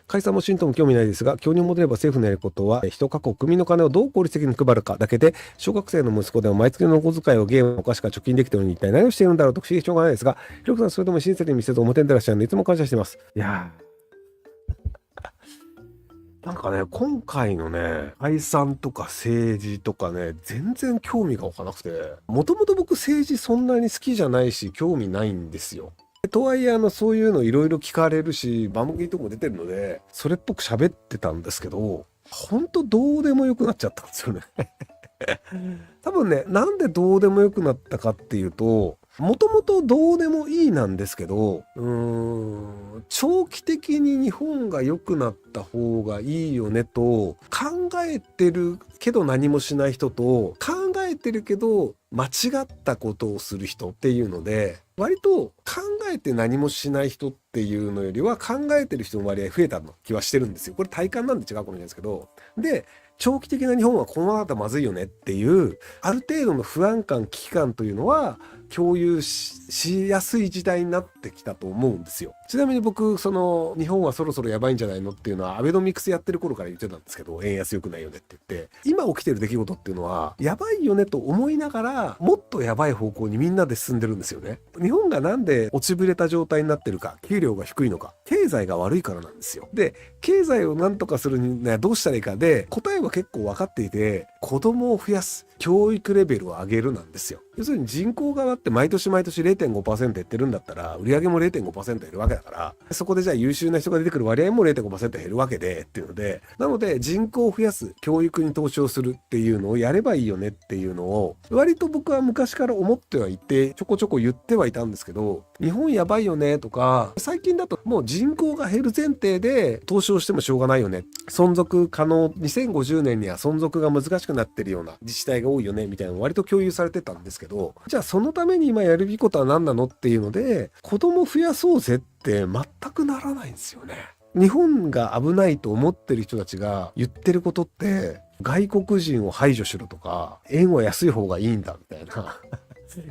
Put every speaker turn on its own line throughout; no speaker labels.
解散も新党も興味ないですが、教に戻れば政府のやることは、人、過去、国の金をどう効率的に配るかだけで、小学生の息子でも毎月のお小遣いをゲーム、お菓子から貯金できているのに一体何をしているんだろうと不思議でしょうがないですが、ひろこさん、それとも親切に見せず表に出らっしゃるので、いつも感謝しています。いやなんかね、今回のね、解散とか政治とかね、全然興味が湧かなくて、もともと僕政治そんなに好きじゃないし、興味ないんですよ。とはいえ、そういうのいろいろ聞かれるし、番組とかも出てるので、それっぽく喋ってたんですけど、ほんとどうでもよくなっちゃったんですよね。多分ね、なんでどうでもよくなったかっていうと、もともとどうでもいいなんですけど、長期的に日本が良くなった方がいいよねと考えてるけど何もしない人と、考えてるけど間違ったことをする人っていうので、割と考えて何もしない人っていうのよりは考えてる人の割合増えた気はしてるんですよ。これ体感なんで違うかもしれないですけど。で、長期的な日本はこのままだとまずいよねっていう、ある程度の不安感、危機感というのは共有しやすい時代になってきたと思うんですよ。ちなみに僕、日本はそろそろやばいんじゃないのっていうのは、アベノミクスやってる頃から言ってたんですけど、円安良くないよねって言って、今起きてる出来事っていうのは、やばいよねと思いながら、もっとやばい方向にみんなで進んでるんですよね。日本がなんで落ちぶれた状態になってるか、給料が低いのか、経済が悪いからなんですよ。で、経済をなんとかするにはどうしたらいいかで、答えは結構分かっていて、子供を増やす、教育レベルを上げるなんですよ。要するに人口がって毎年毎年 0.5% 減ってるんだったら、売上も 0.5% 減るわけだから、そこでじゃあ優秀な人が出てくる割合も 0.5% 減るわけでっていうので、なので人口を増やす、教育に投資をするっていうのをやればいいよねっていうのを、割と僕は昔から思ってはいて、ちょこちょこ言ってはいたんですけど、日本やばいよねとか、最近だともう人口が減る前提で投資をしてもしょうがないよね。存続可能、2050年には存続が難しくなってるような自治体が多いよねみたいなの割と共有されてたんですけど、じゃあそのために今やるべきことは何なのっていうので、子供増やそうぜって全くならないんですよね。日本が危ないと思ってる人たちが言ってることって、外国人を排除しろとか、円は安い方がいいんだみたいな。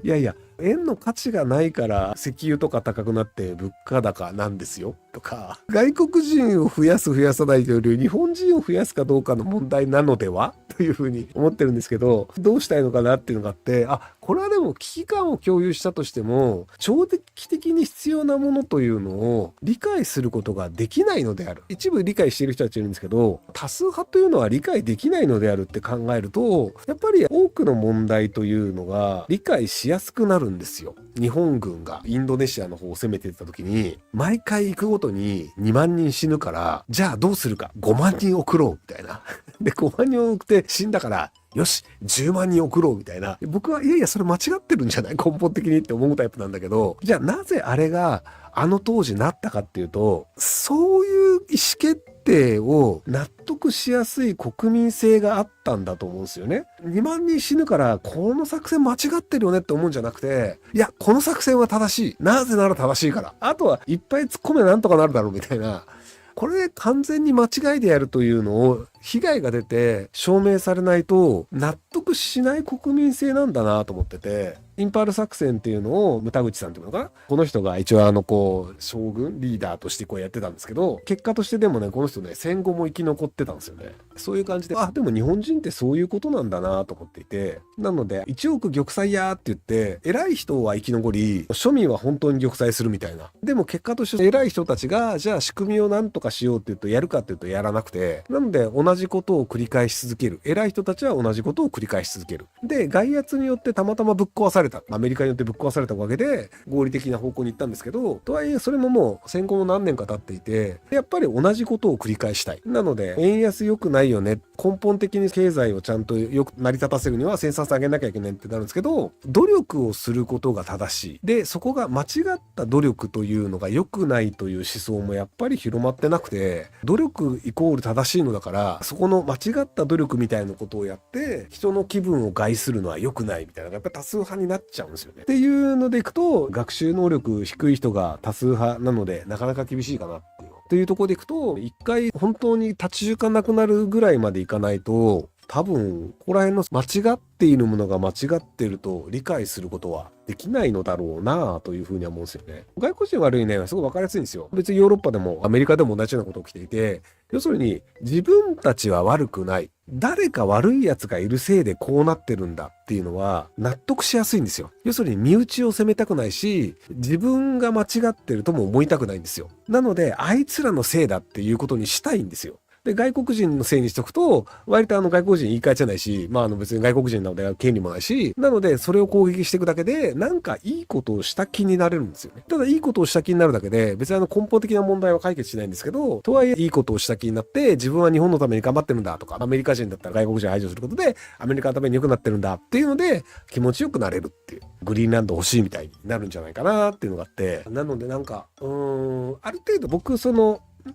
いやいや、円の価値がないから石油とか高くなって物価高なんですよとか、外国人を増やす増やさないというより日本人を増やすかどうかの問題なのではというふうに思ってるんですけど、どうしたいのかなっていうのがあって、これはでも危機感を共有したとしても、長期的に必要なものというのを理解することができないのである。一部理解している人たちいるんですけど、多数派というのは理解できないのであるって考えると、やっぱり多くの問題というのが理解しやすくなるんですよ。日本軍がインドネシアの方を攻めていった時に、毎回行くごとに2万人死ぬから、じゃあどうするか、5万人送ろうみたいな。で、5万人送って死んだから、よし、10万人送ろうみたいな。僕はいやいや、それ間違ってるんじゃない根本的にって思うタイプなんだけど、じゃあなぜあれがあの当時なったかっていうと、そういう意思決定を納得しやすい国民性があったんだと思うんですよね。2万人死ぬから、この作戦間違ってるよねって思うんじゃなくて、いや、この作戦は正しい。なぜなら正しいから。あとはいっぱい突っ込めばなんとかなるだろうみたいな。これ完全に間違いでやるというのを被害が出て証明されないと納得しない国民性なんだなと思ってて、インパール作戦っていうのを牟田口さんっていうのかな、この人が一応将軍リーダーとしてやってたんですけど、結果としてでもね、この人ね、戦後も生き残ってたんですよね。そういう感じで、でも日本人ってそういうことなんだなと思っていて、なので1億玉砕やーって言って偉い人は生き残り、庶民は本当に玉砕するみたいな。でも結果として偉い人たちがじゃあ仕組みをなんとかしようって言うとやるかっていうとやらなくて、なので同じことを繰り返し続ける。偉い人たちは同じことを繰り返し続ける。で、外圧によってたまたまぶっ壊された。アメリカによってぶっ壊されたおかげで合理的な方向に行ったんですけど、とはいえそれももう戦後も何年か経っていて、やっぱり同じことを繰り返したい。なので、円安良くないよね。根本的に経済をちゃんとよく成り立たせるには生産性上げなきゃいけないってなるんですけど、努力をすることが正しい。で、そこが間違った努力というのが良くないという思想もやっぱり広まってなくて、努力イコール正しいのだから、そこの間違った努力みたいなことをやって人の気分を害するのは良くないみたいなのがやっぱり多数派になっちゃうんですよね。っていうのでいくと、学習能力低い人が多数派なのでなかなか厳しいかなっていう。というところでいくと、一回本当に立ち行かなくなるぐらいまでいかないと、多分、ここら辺の間違っているものが間違っていると理解することはできないのだろうなというふうには思うんですよね。外国人悪いね、すごい分かりやすいんですよ。別にヨーロッパでもアメリカでも同じようなこと起きていて、要するに自分たちは悪くない。誰か悪い奴がいるせいでこうなってるんだっていうのは納得しやすいんですよ。要するに身内を責めたくないし、自分が間違ってるとも思いたくないんですよ。なので、あいつらのせいだっていうことにしたいんですよ。で、外国人のせいにしとくと、割と外国人言い換えじゃないし、別に外国人なので権利もないし、なのでそれを攻撃していくだけで、なんかいいことをした気になれるんですよね。ただいいことをした気になるだけで、別に根本的な問題は解決しないんですけど、とはいえいいことをした気になって、自分は日本のために頑張ってるんだとか、アメリカ人だったら外国人を排除することで、アメリカのために良くなってるんだっていうので、気持ちよくなれるっていう、グリーンランド欲しいみたいになるんじゃないかなっていうのがあって、なのである程度僕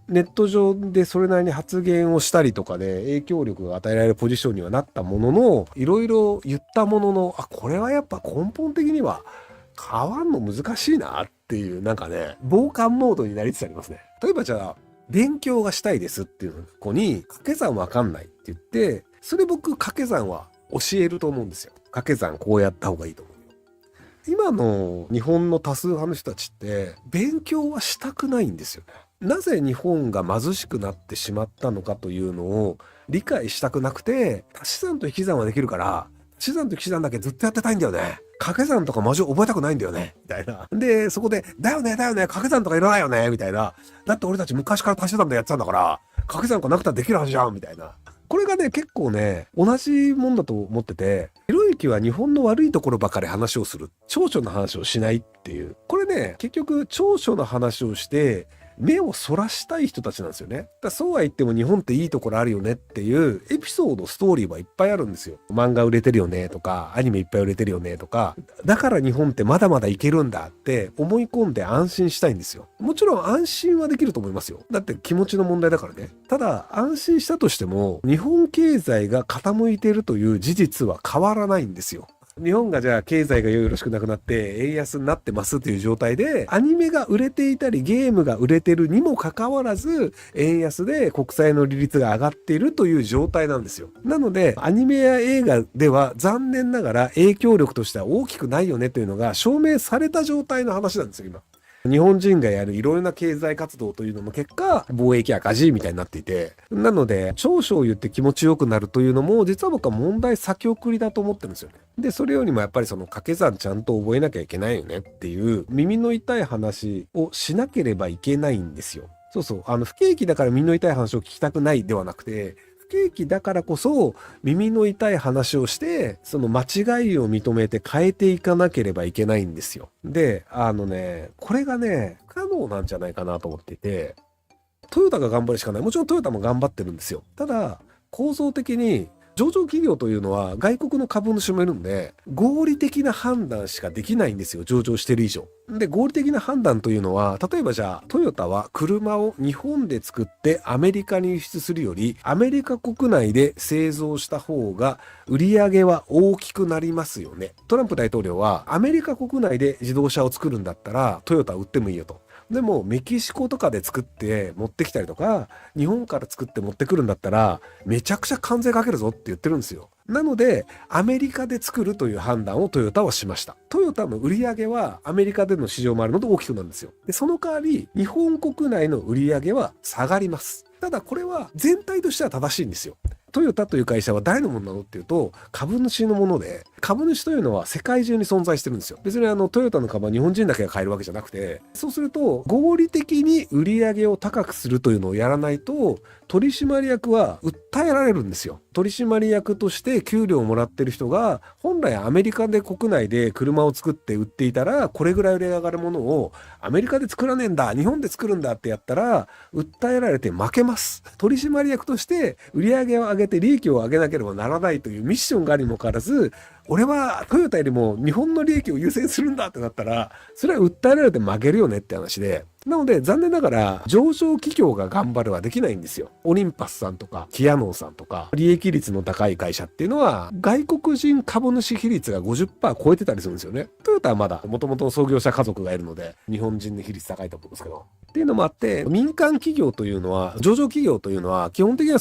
ネット上でそれなりに発言をしたりとかで影響力が与えられるポジションにはなったものの、いろいろ言ったものの、これはやっぱ根本的には変わんの難しいなっていう、傍観モードになりつつありますね。例えばじゃあ、勉強がしたいですっていう子に、掛け算わかんないって言って、それ僕掛け算は教えると思うんですよ。掛け算こうやった方がいいと思う。今の日本の多数派の人たちって勉強はしたくないんですよね。なぜ日本が貧しくなってしまったのかというのを理解したくなくて、足し算と引き算はできるから足し算と引き算だけずっとやってたいんだよね。掛け算とかマジ覚えたくないんだよねみたいな。でそこでだよね掛け算とかいらないよねみたいな。だって俺たち昔から足し算でやってたんだから掛け算がなくたらできるはずじゃんみたいな。これがね、結構ね、同じもんだと思ってて、ひろゆきは日本の悪いところばかり話をする。長所の話をしないっていう。これね、結局長所の話をして、目をそらしたい人たちなんですよね。そうは言っても日本っていいところあるよねっていうエピソード、ストーリーはいっぱいあるんですよ。漫画売れてるよねとか、アニメいっぱい売れてるよねとか、だから日本ってまだまだいけるんだって思い込んで安心したいんですよ。もちろん安心はできると思いますよ。だって気持ちの問題だからね。ただ安心したとしても、日本経済が傾いているという事実は変わらないんですよ。日本がじゃあ経済がよろしくなくなって円安になってますという状態で、アニメが売れていたりゲームが売れてるにもかかわらず、円安で国債の利率が上がっているという状態なんですよ。なのでアニメや映画では残念ながら影響力としては大きくないよねというのが証明された状態の話なんですよ今。日本人がやるいろいろな経済活動というのの結果、貿易赤字みたいになっていて、なので長所を言って気持ちよくなるというのも実は僕は問題先送りだと思ってるんですよね。でそれよりもやっぱり掛け算ちゃんと覚えなきゃいけないよねっていう耳の痛い話をしなければいけないんですよ。不景気だから耳の痛い話を聞きたくないではなくて、不景気だからこそ耳の痛い話をしてその間違いを認めて変えていかなければいけないんですよ。でこれがね不可能なんじゃないかなと思っていて、トヨタが頑張るしかない。もちろんトヨタも頑張ってるんですよ。ただ構造的に上場企業というのは外国の株主もいるんで合理的な判断しかできないんですよ、上場してる以上。で合理的な判断というのは、例えばじゃあトヨタは車を日本で作ってアメリカに輸出するよりアメリカ国内で製造した方が売り上げは大きくなりますよね。トランプ大統領はアメリカ国内で自動車を作るんだったらトヨタ売ってもいいよと。でもメキシコとかで作って持ってきたりとか日本から作って持ってくるんだったらめちゃくちゃ関税かけるぞって言ってるんですよ。なのでアメリカで作るという判断をトヨタはしました。トヨタの売り上げはアメリカでの市場もあるので大きくなるんですよ。でその代わり日本国内の売り上げは下がります。ただこれは全体としては正しいんですよ。トヨタという会社は誰のものなのっていうと株主のもので、株主というのは世界中に存在してるんですよ。別にトヨタの株は日本人だけが買えるわけじゃなくて、そうすると合理的に売り上げを高くするというのをやらないと取締役は訴えられるんですよ。取締役として給料をもらってる人が本来アメリカで国内で車を作って売っていたらこれぐらい売り上がるものをアメリカで作らねえんだ日本で作るんだってやったら訴えられて負けます。取締役として売り上げを上げて利益を上げなければならないというミッションがありもかかわらず、俺はトヨタよりも日本の利益を優先するんだってなったらそれは訴えられて負けるよねって話で、なので、残念ながら、上場企業が頑張るはできないんですよ。オリンパスさんとか、キヤノンさんとか、利益率の高い会社っていうのは、外国人株主比率が 50% 超えてたりするんですよね。トヨタはまだ、もともと創業者家族がいるので、日本人の比率高いと思うんですけど。っていうのもあって、民間企業というのは、上場企業というのは、基本的には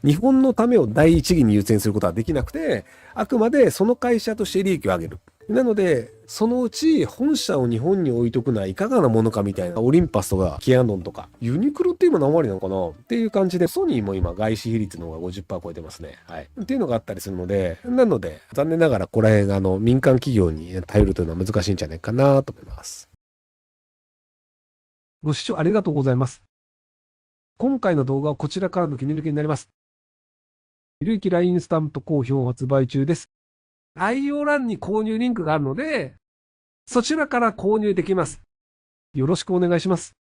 日本のためを第一義に優先することはできなくて、あくまでその会社として利益を上げる。なので、そのうち本社を日本に置いとくのはいかがなものかみたいな、オリンパスとかキヤノンとか、ユニクロって今何割なのかなっていう感じで、ソニーも今外資比率の方が 50% 超えてますね。はい。っていうのがあったりするので、なので、残念ながらこれ民間企業に頼るというのは難しいんじゃないかなと思います。ご視聴ありがとうございます。今回の動画はこちらからの切り抜きになります。ひろゆき LINE スタンプ好評発売中です。概要欄に購入リンクがあるので、そちらから購入できます。よろしくお願いします。